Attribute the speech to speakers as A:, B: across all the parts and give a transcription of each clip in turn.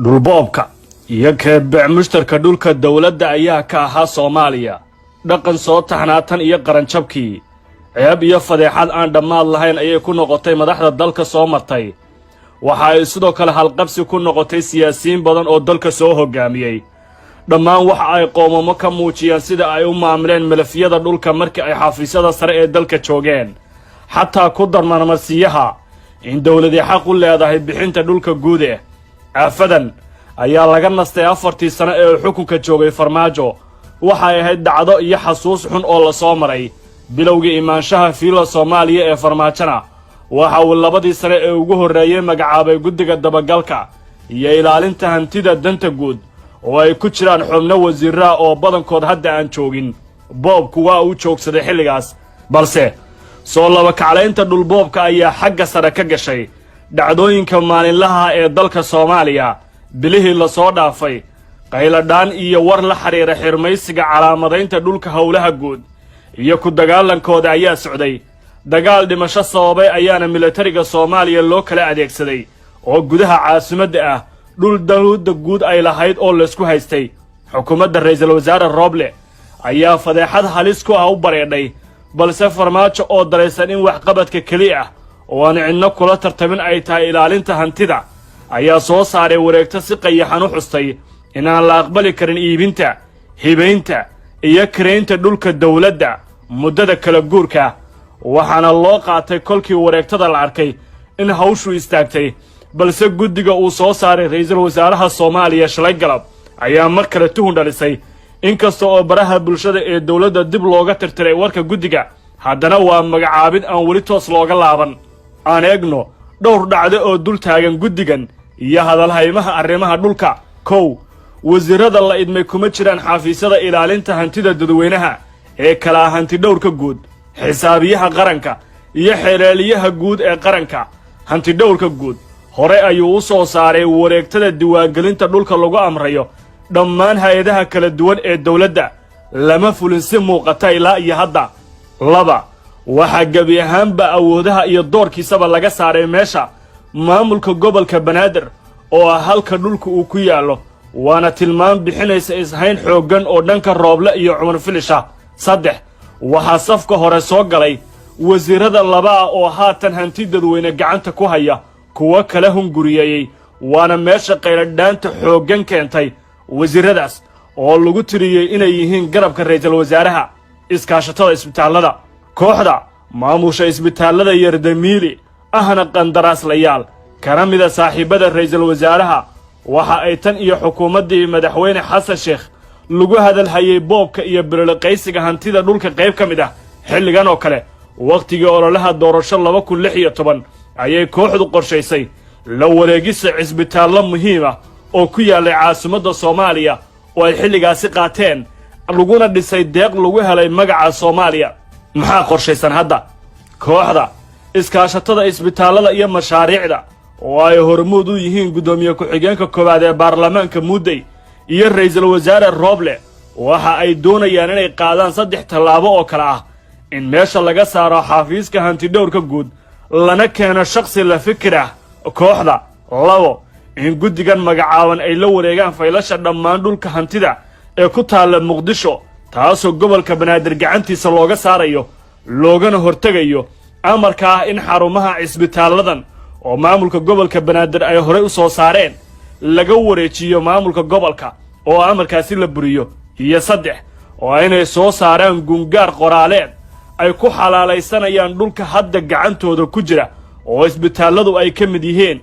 A: dhulboobka iyo keebec mushtarka dhulka dawladda ayaa ka ahaa Soomaaliya dhaqan soo taxnaatan iyo qaranjabkii ceeb iyo fadeexad aan dhammaad lahayn ayay ku noqotay madaxda dalka soo martay waxa ay sidoo kale halqabsi ku noqotay siyaasiyiin badan oo dalka soo hogaamiyay dhammaan waxa ay qoomamo ka muujiyeen sida ay u maamuleen malafiyada dhulka markii ay xafiisyada sare ee dalka joogeen xataa ku darmarmarsiyaha in dawladii xaq u leedahay bixinta dhulka guud aafadan ayaa laga nastay 4 sano ee xukunka joogay Farmaajo waxa ay ahayd dhacdo iyo xasuus xun oo la soo maray bilowgii imaanshaha fiila Soomaaliya ee Farmaajana waxa uu 2 sano ee ugu horeeyay magacaabay guddiga dabagalka iyo ilaalinta hantida danta guud oo ay ku jiraan xubno wasiirra oo badankood hadda aan joogin boobku waa uu joogsaday xilligaas balse soo laba kacleynta dhulboobka ayaa xagga sare ka gashay dhacdooyinka maalinlaha ee dalka Soomaaliya bilihii la soo dhaafay qayladaan iyo war la xiriira xirmaysiga calaamadaynta dhulka howlaha guud iyo ku dagaalankooda ayaa socday dagaal dhimasho sababay ayaana militariga Soomaaliya loo kala adeegsaday oo gudaha caasimadda ah dhul dawladda guud ay lahayd oo la isku haystay xukuumadda ra'iisul wasaare Roble ayaa fadeexad halis ku ah u bareedhay balse Farmaajo oo dareysan in wax qabadka kaliya ah oo aan cidna kula tartamin ay tahay ilaalinta hantida ayaa soo saaray wareegto si qayaxan u xustay inaan la aqbali karin iibinta hibaynta iyo kareynta dhulka dawladda muddada kala guurka waxaana loo qaatay kolkii wareegtada la arkay in hawshu istaagtay balse guddiga uu soo saaray ra'iisul wasaaraha Soomaaliya shalay galab ayaa mar kale tuhun dhalisay inkasta oo baraha bulshada ee dawladda dib looga tirtiray warka guddiga haddana waa magacaabid aan weli toos looga laaban aan eegno dhowr dhacdo oo dul taagan guddigan iyo hadalhaymaha arrimaha dhulka kow wasiirada la idmay kuma jiraan xafiisyada ilaalinta hantida dadweynaha ee kala hanti dhowrka guud xisaabiyaha qaranka iyo xeelaliyaha guud ee qaranka hanti dhowrka guud hore ayuu u soo saaray wareegtada diiwaangelinta dhulka lagu amrayo dhammaan hay'adaha kala duwan ee dawladda lama fulin si muuqata ilaa iyo hadda laba waxa gabi ahaanba awoodaha iyo doorkiisaba laga saaray meesha maamulka gobolka Banaadir oo halka dhulku uu ku yaalo waana tilmaam bixinaysa ishayn xoogan oo dhanka Rooble iyo Cumar Filisha saddex waxa safka hore soo galay wasiirada laba oo haatan hanti dadweyne gacanta ku haya kuwa kala hunguriyay waana meesha qayladhaanta xoogan keentay wasiiradaas oo lagu tiriyay inay yihiin garabka ra'iisul wasaaraha iskaashatada isbitaalada kooxda maamusha isbitaalada Yardamiili ahna qandaraaslayaal kana mida saaxiibada ra'iisul wasaaraha waxa ay tan iyo xukuumadii madaxweyne Xasan Sheekh lagu hadalhayay boobka iyo bilaqaysiga hantida dhulka qayb ka mid ah xilligan oo kale waqtigii ololaha doorasho 2016 ayay kooxdu qorshaysay la wareegisa isbitaallo muhiim ah oo ku yaalay caasimadda Soomaaliya oo ay xilligaasi qaateen laguna dhisay deeq lagu helay magaca Soomaaliya maxaa qorshaysan hadda kooxda iskaashatada isbitaalada iyo mashaariicda oo ay hormuud u yihiin gudoomiye ku-xigeenka koowaad ee baarlamaanka Mudday iyo ra'iisul wasaare Roble waxa ay doonayaan inay qaadaan 3 tallaabo oo kala ah in meesha laga saaro xafiiska hanti dhowrka guud lana keeno shakhsi la fikir ah kooxda labo in guddigan magacaaban ay la wareegaan faylasha dhammaan dhulka hantida ee ku taala Muqdisho taasoo gobolka Banaadir gacantiisa looga saarayo loogana hortagayo amarka ah in xarumaha isbitaaladan oo maamulka gobolka Banaadir ay hore u soo saareen laga wareejiyo maamulka gobolka oo amarkaasi la buriyo iyo saddex oo inay soo saaraan gungaar qoraaleed ay ku xalaalaysanayaan dhulka hadda gacantooda ku jira oo isbitaaladu ay ka mid yihiin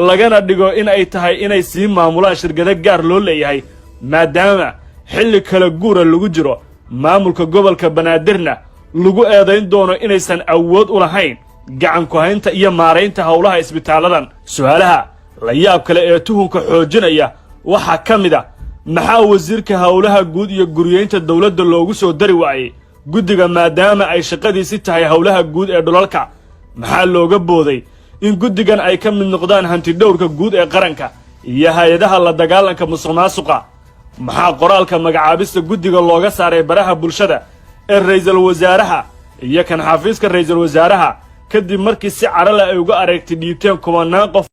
A: lagana dhigo in ay tahay inay sii maamulaan shirkado gaar loo leeyahay maadaama xilli kala guura lagu jiro maamulka gobolka Banaadirna lagu eedayn doono inaysan awood u lahayn gacan ku haynta iyo maareynta howlaha isbitaaladan su'aalaha la yaab kale ee tuhunka xoojinaya waxa ka mid ah maxaa wasiirka howlaha guud iyo guriyeynta dawladda loogu soo dari waayay guddiga maadaama ay shaqadiisi tahay howlaha guud ee dhulalka maxaa looga booday in guddigan ay ka mid noqdaan hanti dhowrka guud ee qaranka iyo hay'adaha la dagaalanka musuqmaasuqa maxaa qoraalka magacaabista guddiga looga saaray baraha bulshada ee ra'iisul wasaaraha iyo kan xafiiska ra'iisul wasaaraha kadib markii si carale ay uga aragti dhiibteen kumanaan qof